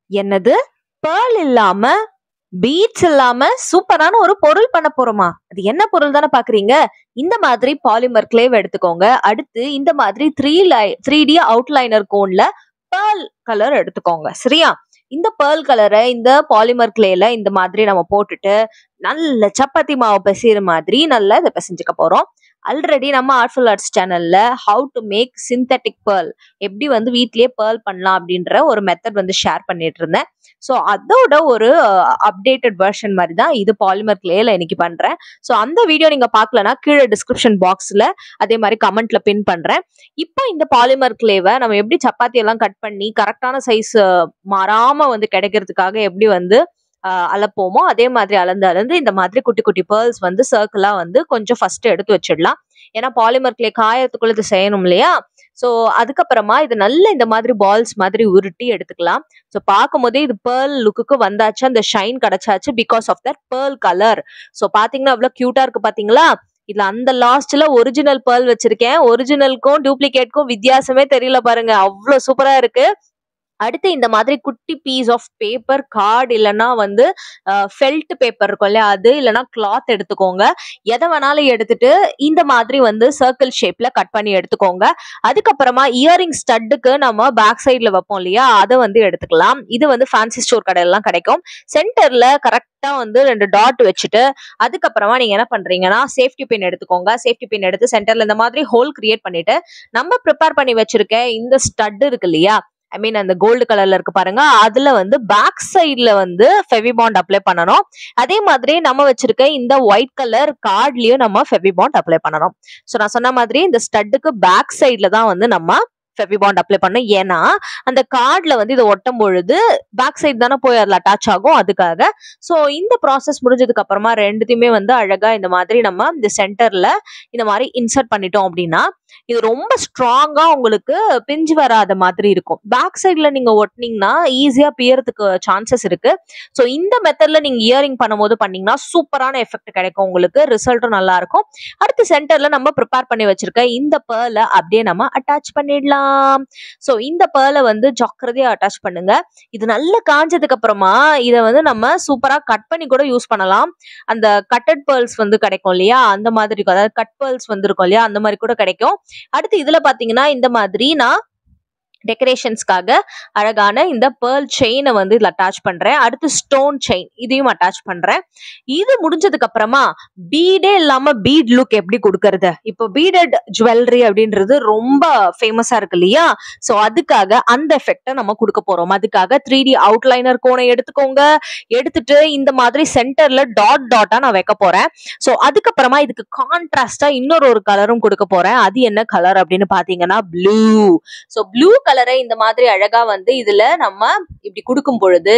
என்னது? பேர்ல் இல்லாம பீட்ஸ் இல்லாம சூப்பரான ஒரு பொருள் பண்ண போறோமா? அது என்ன பொருள் தானே பாக்குறீங்க? இந்த மாதிரி பாலிமர் கிளேவ் எடுத்துக்கோங்க. அடுத்து இந்த மாதிரி 3D அவுட்லைனர் கோன்ல பேர்ல் கலர் எடுத்துக்கோங்க. சரியா? இந்த பேர்ல் கலரை இந்த பாலிமர் கிளேல இந்த மாதிரி நம்ம போட்டுட்டு நல்ல சப்பாத்தி மாவு பிசைற மாதிரி நல்லா இதை பிசைஞ்சுக்க போறோம். ஆல்ரெடி நம்ம ஆர்ட்ஃபுல் ஆர்ட்ஸ் சேனல்ல how to make synthetic pearl, எப்படி வந்து வீட்லயே பேர்ல் பண்ணலாம் அப்படின்ற ஒரு மெத்தட் வந்து ஷேர் பண்ணிட்டு இருந்தேன். ஸோ அதோட ஒரு அப்டேட்டட் வெர்ஷன் மாதிரி தான் இது பாலிமர் கிளேல இன்னைக்கு பண்றேன். ஸோ அந்த வீடியோ நீங்க பார்க்கலன்னா கீழே டிஸ்கிரிப்ஷன் பாக்ஸ்ல அதே மாதிரி கமெண்ட்ல பின் பண்றேன். இப்போ இந்த பாலிமர் கிளேவை நம்ம எப்படி சப்பாத்தி எல்லாம் கட் பண்ணி கரெக்டான சைஸ் மாறாம வந்து கிடைக்கிறதுக்காக எப்படி வந்து அளப்போமோ அதே மாதிரி அளந்து இந்த மாதிரி குட்டி குட்டி பேர்ல்ஸ் வந்து சர்க்கிளா வந்து கொஞ்சம் ஃபர்ஸ்ட் எடுத்து வச்சிடலாம். ஏன்னா பாலிமர் கிளே காயத்துக்குள்ள இது செய்யணும் இல்லையா? ஸோ அதுக்கப்புறமா இது நல்ல இந்த மாதிரி பால்ஸ் மாதிரி உருட்டி எடுத்துக்கலாம். ஸோ பார்க்கும் போதே இது பேர்ல் லுக்கு வந்தாச்சு, அந்த ஷைன் கிடைச்சாச்சு because of that pearl colour. So பாத்தீங்கன்னா அவ்வளவு கியூட்டா இருக்கு பாத்தீங்களா? இதுல அந்த லாஸ்ட்ல ஒரிஜினல் பேர்ல் வச்சிருக்கேன். ஒரிஜினலுக்கும் டூப்ளிகேட்க்கும் வித்தியாசமே தெரியல பாருங்க, அவ்வளவு சூப்பரா இருக்கு. அடுத்து இந்த மாதிரி குட்டி பீஸ் ஆஃப் பேப்பர், கார்டு இல்லைன்னா வந்து ஃபெல்ட் பேப்பர் இருக்கும் இல்லையா, அது இல்லைன்னா கிளாத் எடுத்துக்கோங்க. எதை வேணாலும் எடுத்துட்டு இந்த மாதிரி வந்து சர்க்கிள் ஷேப்ல கட் பண்ணி எடுத்துக்கோங்க. அதுக்கப்புறமா இயரிங் ஸ்டட்டுக்கு நம்ம பேக் சைட்ல வைப்போம் இல்லையா, அதை வந்து எடுத்துக்கலாம். இது வந்து ஃபேன்சி ஸ்டோர் கடையெல்லாம் கிடைக்கும். சென்டர்ல கரெக்டா வந்து 2 டாட் வச்சுட்டு அதுக்கப்புறமா நீங்க என்ன பண்றீங்கன்னா சேஃப்டி பின் எடுத்துக்கோங்க. சேஃப்டி பின் எடுத்து சென்டர்ல இந்த மாதிரி ஹோல் கிரியேட் பண்ணிட்டு நம்ம ப்ரிப்பேர் பண்ணி வச்சிருக்க இந்த ஸ்டட் இருக்கு இல்லையா, ஐ மீன் அந்த கோல்டு கலர்ல இருக்கு பாருங்க, அதுல வந்து பேக் சைட்ல வந்து ஃபெவிபாண்ட் அப்ளை பண்ணணும். அதே மாதிரி நம்ம வச்சிருக்க இந்த ஒயிட் கலர் கார்ட்லயும் நம்ம ஃபெவிபாண்ட் அப்ளை பண்ணணும். ஸோ நான் சொன்ன மாதிரி இந்த ஸ்டட்டுக்கு பேக் சைட்ல தான் வந்து நம்ம ஃபெவிபாண்ட் அப்ளை பண்ணணும். ஏன்னா அந்த கார்ட்ல வந்து இதை ஒட்டும் பொழுது பேக் சைடு தானே போய் அதுல அட்டாச் ஆகும், அதுக்காக. ஸோ இந்த ப்ராசஸ் முடிஞ்சதுக்கு அப்புறமா ரெண்டுத்தையுமே வந்து அழகா இந்த மாதிரி நம்ம இந்த சென்டர்ல இந்த மாதிரி இன்சர்ட் பண்ணிட்டோம் அப்படின்னா இது ரொம்ப ஸ்ட்ராங்கா உங்களுக்கு பிஞ்சு வராத மாதிரி இருக்கும். பேக் சைட்ல நீங்க ஒட்டினீங்கன்னா ஈஸியா பியறதுக்கு சான்சஸ் இருக்கு. ஸோ இந்த மெத்தட்ல நீங்க இயரிங் பண்ணும்போது பண்ணீங்கன்னா சூப்பரான எஃபெக்ட் கிடைக்கும், உங்களுக்கு ரிசல்ட்டும் நல்லா இருக்கும். அடுத்து சென்டர்ல நம்ம ப்ரிப்பேர் பண்ணி வச்சிருக்க இந்த பேர்ல அப்படியே நம்ம அட்டாச் பண்ணிடலாம். ஸோ இந்த பேர்ல வந்து ஜாக்கிரதையா அட்டாச் பண்ணுங்க. இது நல்லா காஞ்சதுக்கு அப்புறமா இதை வந்து நம்ம சூப்பரா கட் பண்ணி கூட யூஸ் பண்ணலாம். அந்த கட்டட் பேர்ல்ஸ் வந்து கிடைக்கும் இல்லையா, அந்த மாதிரி அதாவது கட் பேர்ல்ஸ் வந்து இருக்கும் இல்லையா, அந்த மாதிரி கூட கிடைக்கும். அடுத்து இதுல பாத்தீங்கன்னா இந்த மாதிரி நான் டெக்கரேஷன்ஸ்க்காக அழகான இந்த பேர்ல் செயினை வந்து இதுல அட்டாச் பண்றேன். அடுத்து ஸ்டோன் செயின் இதையும் அட்டாச் பண்றேன். இது முடிஞ்சதுக்கு அப்புறமா பீடே இல்லாம பீட் லுக் எப்படி கொடுக்கறது, இப்போ பீடட் ஜுவல்லரி அப்படின்றது ரொம்ப ஃபேமஸா இருக்கு இல்லையா, சோ அதுக்காக அந்த எஃபெக்ட நம்ம கொடுக்க போறோம். அதுக்காக 3D அவுட்லைனர் கோனை எடுத்துக்கோங்க. எடுத்துட்டு இந்த மாதிரி சென்டர்ல டாட் டாட்டா நான் வைக்க போறேன். சோ அதுக்கப்புறமா இதுக்கு கான்ட்ராஸ்டா இன்னொரு கலரும் கொடுக்க போறேன். அது என்ன கலர் அப்படின்னு பாத்தீங்கன்னா ப்ளூ. சோ ப்ளூ கலரை இந்த மாதிரி அழகா வந்து இதுல நம்ம இப்படி கொடுக்கும் பொழுது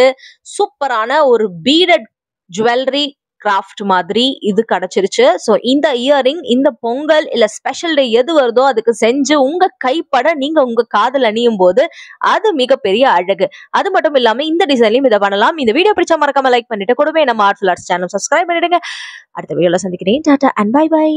சூப்பரான ஒரு பீடட் ஜுவல்லரி கிராஃப்ட் மாதிரி இது கிடைச்சிருச்சு. ஸோ இந்த இயரிங் இந்த பொங்கல் இல்ல ஸ்பெஷல் டே எது வருதோ அதுக்கு செஞ்சு உங்க கைப்பட நீங்க உங்க காதல் அணியும் போது அது மிகப்பெரிய அழகு. அது மட்டும் இல்லாம இந்த டிசைன்லயும் இதை பண்ணலாம். இந்த வீடியோ பிடிச்சா மறக்காம லைக் பண்ணிட்டு கூடவே நம்ம ஆர்ட்ஃபுல் ஆர்ட்ஸ் சேனல் சப்ஸ்கிரைப் பண்ணிடுங்க. அடுத்த வீடியோல சந்திக்கிறேன். Tata and bye by.